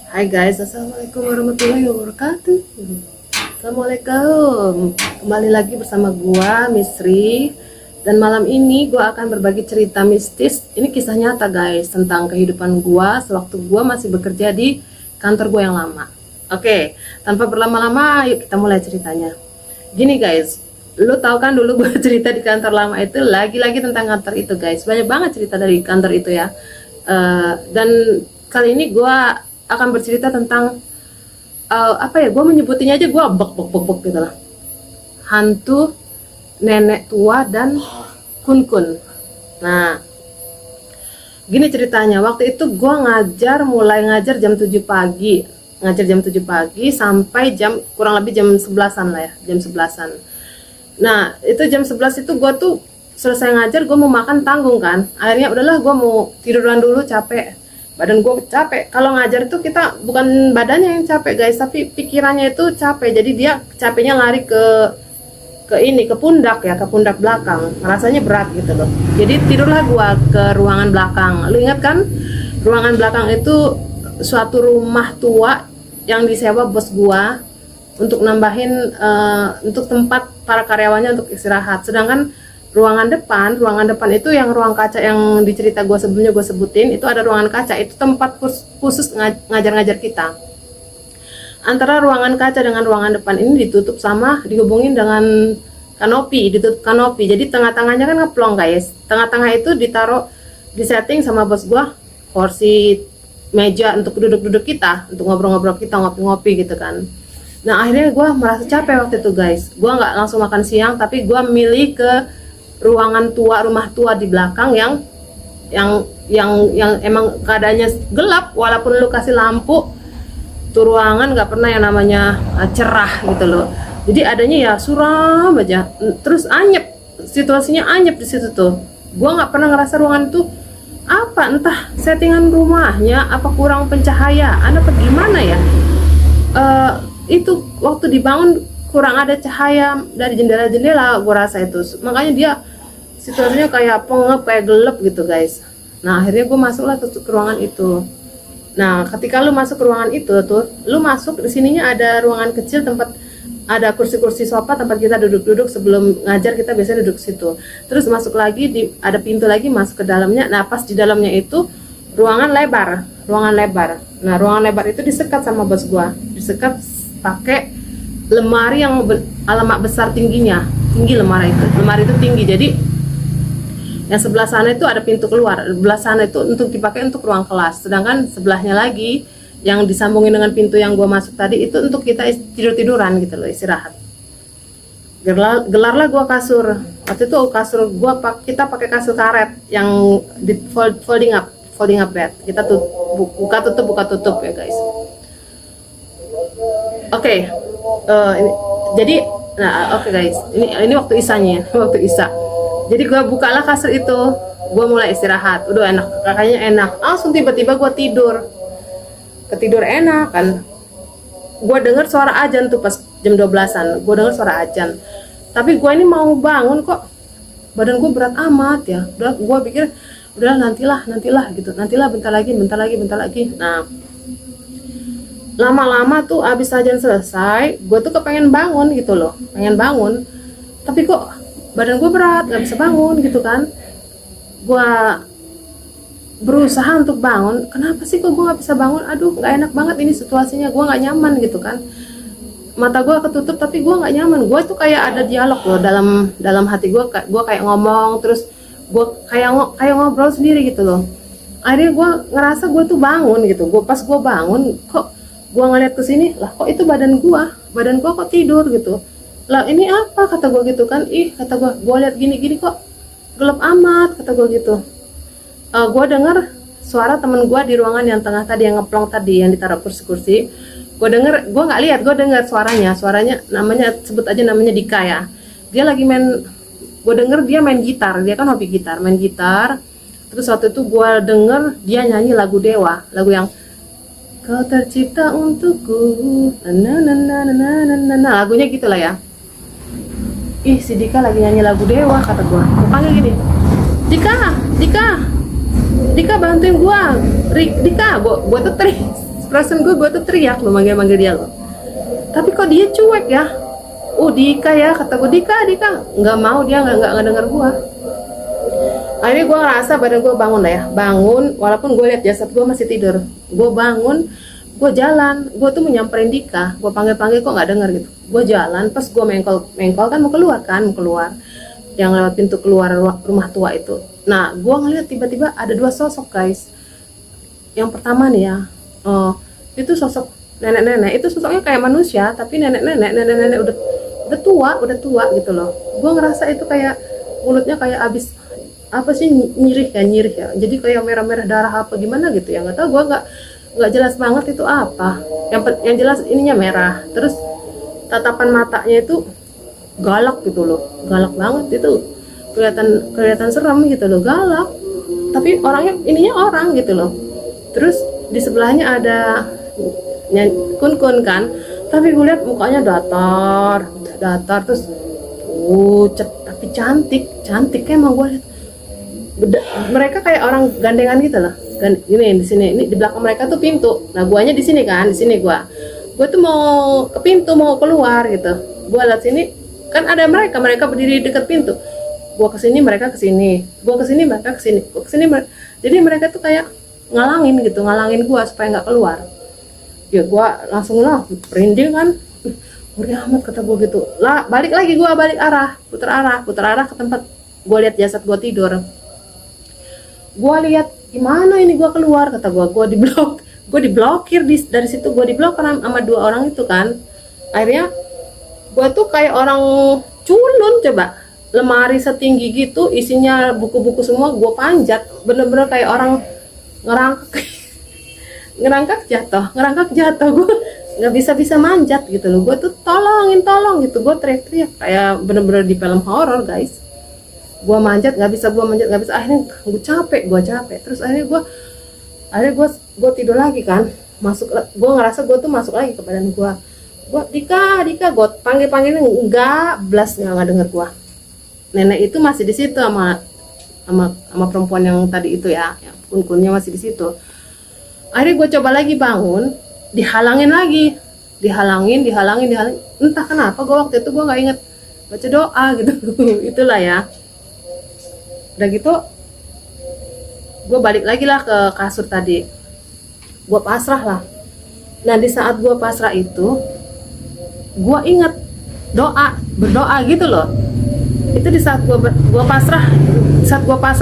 Hai guys, assalamualaikum warahmatullahi wabarakatuh. Assalamualaikum. Kembali lagi bersama gua Misri. Dan malam ini gua akan berbagi cerita mistis. Ini kisah nyata guys, tentang kehidupan gua sewaktu gua masih bekerja di kantor gua yang lama. Oke, tanpa berlama-lama, yuk kita mulai ceritanya. Gini guys, lu tahu kan dulu gua cerita di kantor lama itu lagi-lagi tentang kantor itu guys. Banyak banget cerita dari kantor itu ya. Dan kali ini gua akan bercerita tentang gue menyebutinnya aja gue bek gitu lah, hantu nenek tua dan kun. Nah gini ceritanya, waktu itu gue mulai ngajar jam 7 pagi, sampai jam kurang lebih jam 11-an lah ya, jam 11-an. Nah itu jam 11 itu gue tuh selesai ngajar, gue mau makan tanggung kan, akhirnya udahlah gue mau tiduran dulu, capek, badan gue capek. Kalau ngajar itu kita bukan badannya yang capek guys, tapi pikirannya itu capek. Jadi dia capeknya lari ke pundak ya, ke pundak belakang. Rasanya berat gitu loh. Jadi tidurlah gue ke ruangan belakang. Lu ingat kan, ruangan belakang itu suatu rumah tua yang disewa bos gue untuk nambahin untuk tempat para karyawannya untuk istirahat. Sedangkan ruangan depan itu yang ruang kaca yang di cerita gue sebelumnya gue sebutin, itu ada ruangan kaca, itu tempat khusus ngajar-ngajar kita. Antara ruangan kaca dengan ruangan depan ini dihubungin dengan kanopi, ditutup kanopi. Jadi tengah-tengahnya kan ngeplong guys. Tengah-tengah itu disetting sama bos gue kursi, meja untuk duduk-duduk kita, untuk ngobrol-ngobrol kita, ngopi-ngopi gitu kan. Nah akhirnya gue merasa capek waktu itu guys. Gue nggak langsung makan siang, tapi gue milih ke ruangan tua, rumah tua di belakang yang emang keadaannya gelap. Walaupun lu kasih lampu, tuh ruangan nggak pernah yang namanya cerah gitu loh. Jadi adanya ya suram aja, terus anyep, situasinya anyep di situ tuh. Gua nggak pernah ngerasa ruangan itu entah settingan rumahnya apa kurang pencahayaan apa gimana ya. Itu waktu dibangun kurang ada cahaya dari jendela-jendela, gue rasa itu. Makanya dia situasinya kayak pengep, kayak gelap gitu guys. Nah akhirnya gue masuklah ke ruangan itu. Nah ketika lu masuk ke ruangan itu tuh, lu masuk di sininya ada ruangan kecil, tempat ada kursi-kursi sofa tempat kita duduk-duduk sebelum ngajar, kita biasanya duduk situ. Terus masuk lagi, ada pintu lagi masuk ke dalamnya. Nah pas di dalamnya itu ruangan lebar. Nah ruangan lebar itu disekat sama bos gue, disekat pakai lemari yang alamak besar, tinggi lemari itu tinggi. Jadi yang sebelah sana itu ada pintu keluar, sebelah sana itu untuk dipakai untuk ruang kelas, sedangkan sebelahnya lagi yang disambungin dengan pintu yang gua masuk tadi itu untuk kita tiduran gitu loh, istirahat. Gelarlah gua kasur. Waktu itu kasur gua kita pakai kasur karet yang di folding up bed. Kita tuh buka tutup ya guys. Oke. Oke guys, ini waktu isanya, waktu isa. Jadi gue bukalah kasur itu, gue mulai istirahat. Udah enak, kakaknya enak. Langsung tiba-tiba gue ketidur enak kan. Gue denger suara azan tuh pas jam 12-an. Gue denger suara azan. Tapi gue ini mau bangun kok, badan gue berat amat ya. Udah, gue pikir udah nantilah gitu. Nantilah bentar lagi. Nah lama-lama tuh abis azan selesai, gue tuh kepengen bangun gitu loh, tapi kok badan gue berat, nggak bisa bangun gitu kan. Gue berusaha untuk bangun, kenapa sih kok gue nggak bisa bangun? Aduh nggak enak banget ini situasinya, gue nggak nyaman gitu kan. Mata gue ketutup tapi gue nggak nyaman. Gue tuh kayak ada dialog loh dalam hati gue kayak ngomong, terus gue kayak ngobrol sendiri gitu loh. Akhirnya gue ngerasa gue tuh bangun gitu. Pas gue bangun kok gue ngeliat ke sini, lah kok itu badan gua kok tidur gitu. Lah ini apa, kata gue gitu kan. Kata gue lihat gini kok gelap amat, kata gue gitu. Gue dengar suara temen gue di ruangan yang tengah tadi, yang ngeplong tadi, yang ditaruh kursi-kursi. Gue nggak lihat, gue dengar suaranya sebut aja namanya Dika ya. Dia lagi gue denger dia main gitar, dia kan hobi gitar, main gitar. Terus waktu itu gue denger dia nyanyi lagu Dewa, lagu yang Kau tercipta untukku, lagunya gitulah ya. Si Dika lagi nyanyi lagu Dewa, kata gue panggil gini, Dika bantuin gue, Dika, gue tuh perasaan gue tuh teriak lo, manggil dia lo. Tapi kok dia cuek ya. Dika ya, kata gue, Dika nggak mau, dia nggak denger gue. Akhirnya gue ngerasa badan gue bangun lah ya, bangun walaupun gue lihat jasad gue masih tidur. Gue bangun, gue jalan, gue tuh mau nyamperin Dika, gue panggil kok nggak denger gitu. Gue jalan, pas gue mengkol kan mau keluar yang lewat pintu keluar rumah tua itu. Nah, gue ngeliat tiba-tiba ada dua sosok guys. Yang pertama nih ya, itu sosok nenek-nenek, itu sosoknya kayak manusia tapi nenek-nenek udah tua gitu loh. Gue ngerasa itu kayak mulutnya kayak abis apa sih, nyirih ya, jadi kayak merah-merah darah apa gimana gitu ya, nggak tahu. Gue nggak jelas banget itu apa. Yang jelas ininya merah, terus tatapan matanya itu galak gitu loh, galak banget itu, kelihatan serem gitu loh, galak. Tapi orangnya ininya orang gitu loh. Terus di sebelahnya ada kun kan, tapi gue lihat mukanya datar terus pucet tapi cantik emang. Gue lihat mereka kayak orang gandengan gitu loh. Ini di sini, ini di belakang mereka tuh pintu. Nah, guanya di sini gue tuh mau ke pintu, mau keluar gitu. Gue lihat sini kan ada mereka berdiri dekat pintu. Gue kesini, mereka kesini, gue kesini, mereka kesini, gue kesini. Jadi mereka tuh kayak ngalangin gue supaya nggak keluar. Ya gue langsung lah merinding kan, ngeri amat kata gue gitu lah. Balik arah, putar arah ke tempat gue lihat jasad gue tidur. Gue lihat gimana ini gue keluar, kata gue diblokir dari situ. Gue diblokir sama dua orang itu kan. Akhirnya gue tuh kayak orang culun, coba lemari setinggi gitu isinya buku-buku semua gue panjat, bener-bener kayak orang ngerangkak jatuh. Gue nggak bisa manjat gitu loh. Gue tuh tolong gitu, gue teriak-teriak kayak bener-bener di film horor guys. Gue manjat nggak bisa. Akhirnya gue capek. Terus akhirnya gue tidur lagi kan, gue ngerasa gue tuh masuk lagi ke badan gue. Dika gue panggilnya nggak denger gue. Nenek itu masih di situ sama perempuan yang tadi itu ya, yang kunnya masih di situ. Akhirnya gue coba lagi bangun, dihalangin. Entah kenapa gue waktu itu gue nggak inget baca doa gitu. Itulah ya. Udah gitu gue balik lagi lah ke kasur tadi, gue pasrah lah. Nah, di saat gue pasrah itu gue inget berdoa gitu loh. Itu di saat gue pasrah,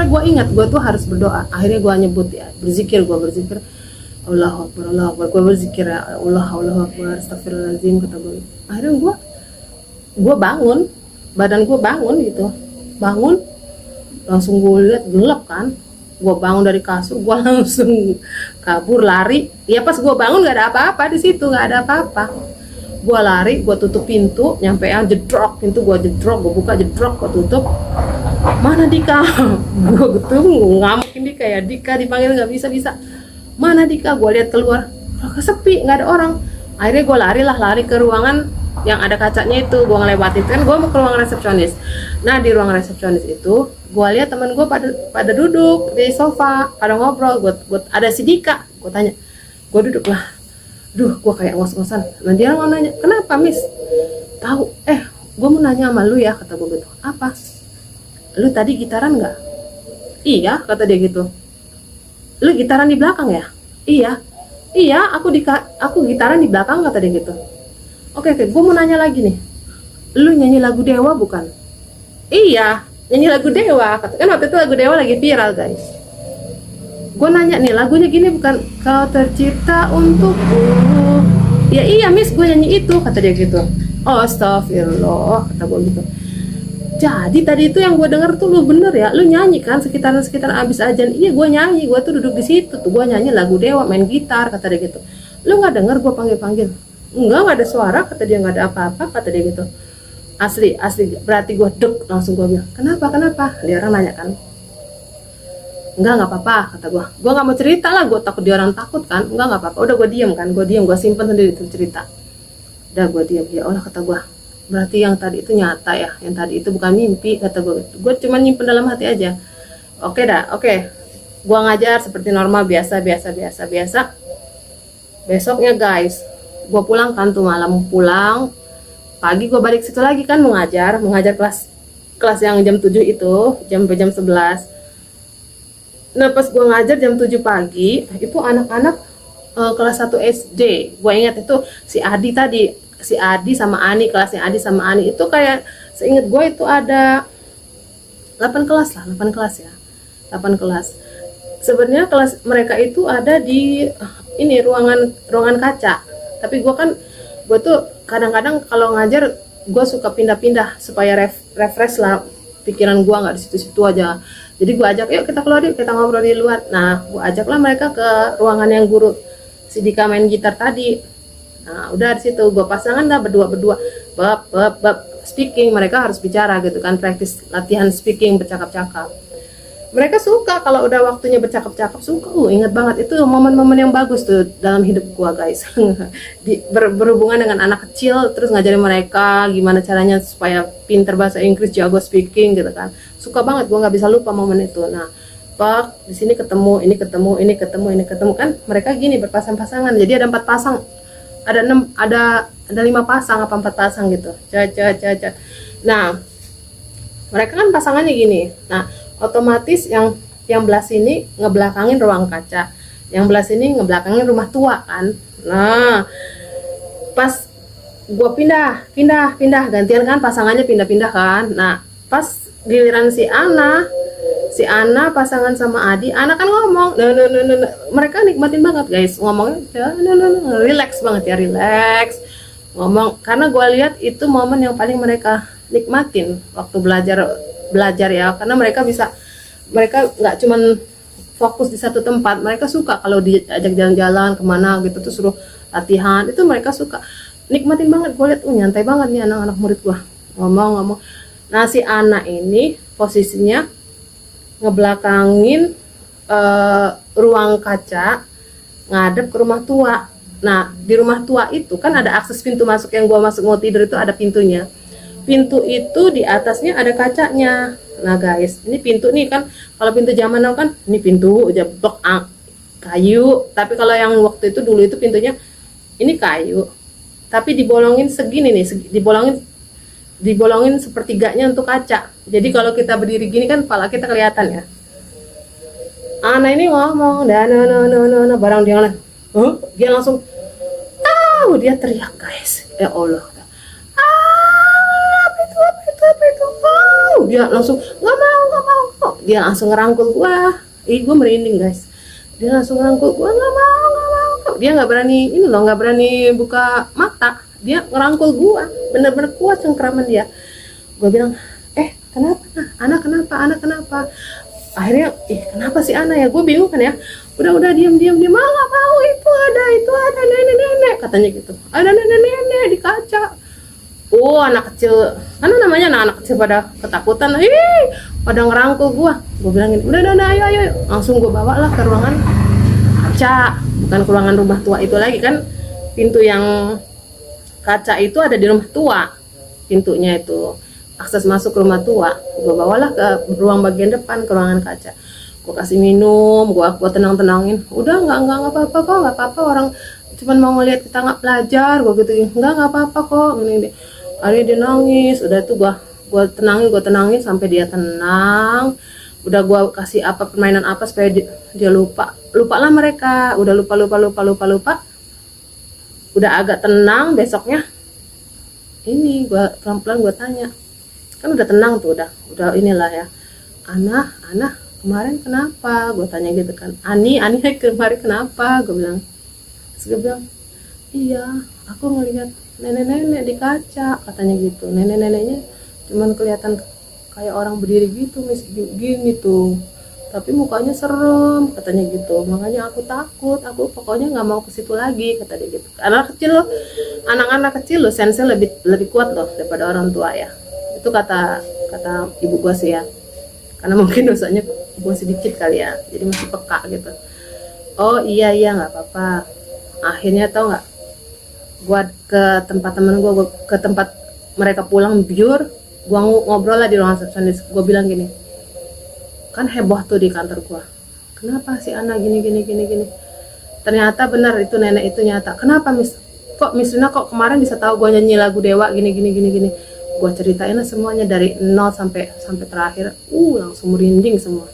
gue ingat gue tuh harus berdoa. Akhirnya gue nyebut ya, berzikir Allahu Akbar, gue berzikir ya Allahu Akbar, astagfirullahaladzim, kata gue. Akhirnya gue bangun, badan gue bangun gitu, langsung gue lihat gelap kan. Gue bangun dari kasur, gue langsung kabur, lari. Ya pas gue bangun nggak ada apa-apa di situ, nggak ada apa-apa. Gue lari, gue tutup pintu, nyampe jedrok pintu, gue buka, gue tutup. Mana Dika? Gue ketemu ngamukin Dika ya, Dika dipanggil nggak bisa. Mana Dika? Gue lihat keluar, sepi, nggak ada orang. Akhirnya gue lari ke ruangan yang ada kacanya itu. Gue ngelewatin kan, gue mau ke ruang resepsionis. Nah, di ruang resepsionis itu gue lihat teman gue pada duduk di sofa, pada ngobrol. Gue ada si Dika, gue tanya, gue duduk lah. Gue kayak ngos-ngosan. Nah, dia mau nanya, kenapa Miss? Tahu? Gue mau nanya sama lu ya, kata gue gitu. Apa? Lu tadi gitaran nggak? Iya, kata dia gitu. Lu gitaran di belakang ya? Iya, aku gitaran di belakang, kata dia gitu. Oke, gue mau nanya lagi nih. Lu nyanyi lagu Dewa bukan? Iya, nyanyi lagu Dewa. Kan waktu itu lagu Dewa lagi viral guys. Gue nanya nih, lagunya gini bukan? Kau tercipta untukku. Ya iya Miss, gue nyanyi itu, kata dia gitu. Oh astagfirullah, kata gue gitu. Jadi tadi itu yang gue denger tuh lu bener ya, lu nyanyi kan sekitaran abis ajan. Iya, gue nyanyi, gue tuh duduk di situ tuh, gue nyanyi lagu Dewa, main gitar, kata dia gitu. Lu nggak denger gue panggil? Enggak ada suara, kata dia, nggak ada apa-apa, kata dia gitu. Asli, berarti gue dek, langsung gue bilang, kenapa? Dia orang nanya kan. Enggak apa-apa, kata gue nggak mau cerita lah, gue takut dia orang takut kan. Enggak apa-apa, udah gue diem, gue simpen sendiri itu cerita. Udah gue diem, ya Allah, kata gue, berarti yang tadi itu nyata ya, yang tadi itu bukan mimpi, kata gue cuma nyimpen dalam hati aja. Oke, gue ngajar seperti normal, biasa. Besoknya guys, gue pulang kan tuh malam, pulang pagi gue balik situ lagi kan mengajar kelas yang jam 7 itu, jam 11. Nah pas gue ngajar jam 7 pagi itu anak-anak kelas 1 SD. Gue ingat itu si Adi sama Ani, kelasnya Adi sama Ani itu kayak seingat gue itu ada 8 kelas lah, 8 kelas ya, 8 kelas. Sebenarnya kelas mereka itu ada di ini ruangan kaca, tapi gue tuh kadang-kadang kalau ngajar gue suka pindah-pindah supaya refresh lah pikiran gue, nggak di situ-situ aja. Jadi gue ajak, yuk kita keluar, yuk kita ngobrol di luar. Nah gue ajaklah mereka ke ruangan yang guru si Dika main gitar tadi. Nah udah di situ gue pasangan dah berdua bab speaking, mereka harus bicara gitu kan, praktis latihan speaking, bercakap-cakap. Mereka suka kalau udah waktunya bercakap-cakap, suka. Ingat banget itu momen-momen yang bagus tuh dalam hidup gua guys. Berhubungan dengan anak kecil, terus ngajarin mereka gimana caranya supaya pinter bahasa Inggris, jago speaking gitu kan. Suka banget, gua nggak bisa lupa momen itu. Nah pak di sini ketemu, ini ketemu kan, mereka gini berpasang-pasangan. Jadi ada 4 pasang, ada 5 pasang apa 4 pasang gitu. Nah mereka kan pasangannya gini. Nah otomatis yang belah sini ngebelakangin ruang kaca, yang belah sini ngebelakangin rumah tua kan. Nah pas gue pindah gantian kan, pasangannya pindah kan. Nah pas giliran si Ana pasangan sama Adi, Ana kan ngomong, nah. Mereka nikmatin banget guys ngomongnya, relax banget ya, relax ngomong, karena gue lihat itu momen yang paling mereka nikmatin waktu belajar ya, karena mereka nggak cuman fokus di satu tempat, mereka suka kalau diajak jalan-jalan kemana gitu tuh, suruh latihan, itu mereka suka nikmatin banget. Gue lihat nyantai banget nih anak-anak murid gue ngomong. Nah si Ana ini posisinya ngebelakangin ruang kaca ngadep ke rumah tua. Nah di rumah tua itu kan ada akses pintu masuk, yang gue masuk mau tidur itu ada pintunya. Pintu itu di atasnya ada kacanya. Nah guys, ini pintu nih kan, kalau pintu zaman now kan ini pintu aja blok kayu, tapi kalau yang waktu itu dulu itu pintunya ini kayu, tapi dibolongin segini nih, dibolongin sepertiganya untuk kaca. Jadi kalau kita berdiri gini kan kepala kita kelihatan ya. Ana ini ngomong, no, barang dia langsung dia teriak guys, ya Allah. Dia langsung nggak mau, dia langsung ngerangkul gua. Gua merinding guys. Dia langsung ngerangkul gua, nggak mau. Dia nggak berani buka mata. Dia ngerangkul gua, bener-bener kuat cengkraman dia. Gua bilang, kenapa? Anak kenapa? Akhirnya, kenapa sih Ana ya? Gue bingung kan ya. Udah diam. Nggak mau, itu ada nenek, katanya gitu. Ada nenek di kaca. Anak kecil, karena namanya anak kecil pada ketakutan, pada ngerangkul gua bilangin, udah ayo, langsung gua bawa lah ke ruangan kaca, bukan ke ruangan rumah tua itu lagi kan, pintu yang kaca itu ada di rumah tua, pintunya itu akses masuk ke rumah tua. Gua bawalah ke ruang bagian depan, ke ruangan kaca, gua kasih minum, gua tenangin, udah nggak apa-apa orang cuman mau ngeliat kita nggak belajar, gua gitu, nggak apa-apa kok, gini. Akhirnya dia nangis, udah tuh gua tenangin sampai dia tenang. Udah gua kasih permainan apa supaya dia lupa lah mereka, udah lupa. Udah agak tenang, besoknya ini gua pelan-pelan gua tanya, kan udah tenang tuh, udah inilah ya, Ana kemarin kenapa, gua tanya gitu kan. Ani kemarin kenapa, gua bilang. Terus gua bilang, iya aku ngelihat nenek-nenek di kaca, katanya gitu. Nenek-neneknya cuman kelihatan kayak orang berdiri gitu, gini tuh, tapi mukanya serem, katanya gitu. Makanya aku takut, aku pokoknya nggak mau ke situ lagi, kata dia gitu. Anak-anak kecil loh sense lebih kuat loh daripada orang tua ya. Itu kata ibu gua sih ya, karena mungkin dosanya gua sedikit kali ya, jadi masih peka gitu. Oh iya nggak apa-apa. Akhirnya tau nggak, gua ke tempat temen gua ke tempat mereka pulang biur, gua ngobrol lah di ruangan resepsionis. Gua bilang gini, kan heboh tuh di kantor gua, kenapa si Ana gini. ternyata benar itu nenek itu nyata. Kenapa Miss Rina kok kemarin bisa tahu gue nyanyi lagu Dewa gini. Gue ceritain semuanya dari nol sampai terakhir. Langsung merinding semua.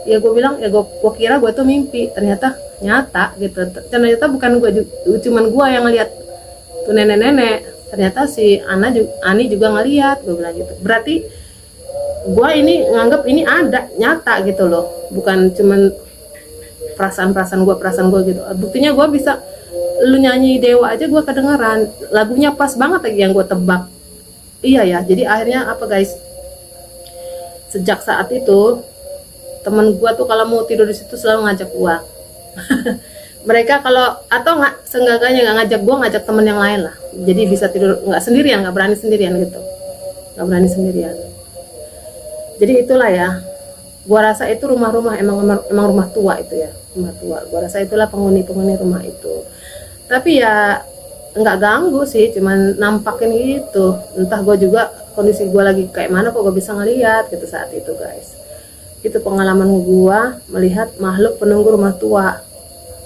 Ya gue bilang, ya gue kira gue tuh mimpi, ternyata nyata gitu. Ternyata bukan gue, cuman gue yang ngeliat tuh nenek-nenek. Ternyata si Ani juga ngeliat, gue bilang gitu. Berarti gue ini nganggep ini ada nyata gitu loh, bukan cuman perasaan gue gitu. Buktinya gue bisa, lu nyanyi Dewa aja gue kedengeran, lagunya pas banget lagi yang gue tebak. Iya ya, jadi akhirnya apa guys, sejak saat itu temen gue tuh kalau mau tidur di situ selalu ngajak gue. Mereka kalau atau nggak, seenggaknya nggak ngajak gue, ngajak temen yang lain lah, jadi bisa tidur nggak sendirian, nggak berani sendirian gitu, nggak berani sendirian. Jadi itulah ya, gua rasa itu rumah-rumah emang rumah tua itu ya, rumah tua. Gua rasa itulah penghuni rumah itu. Tapi ya nggak ganggu sih, cuman nampakin gitu. Entah gua juga kondisi gua lagi kayak mana kok gua bisa ngeliat gitu saat itu guys. Itu pengalaman gua melihat makhluk penunggu rumah tua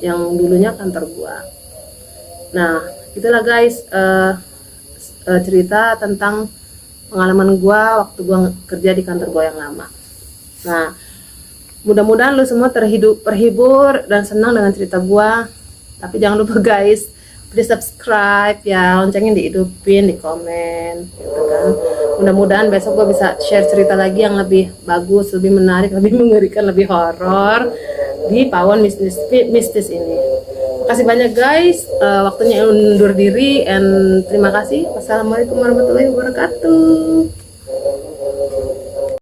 yang dulunya kantor gua. Nah itulah guys, cerita tentang pengalaman gua waktu gua kerja di kantor gua yang lama. Nah, mudah-mudahan lu semua terhibur dan senang dengan cerita gua. Tapi jangan lupa guys, please subscribe ya, loncengnya dihidupin, di komen gitu kan. Mudah-mudahan besok gua bisa share cerita lagi yang lebih bagus, lebih menarik, lebih mengerikan, lebih horor di Pawon Mistis ini. Makasih banyak guys, waktunya undur diri, and terima kasih. Wassalamualaikum warahmatullahi wabarakatuh.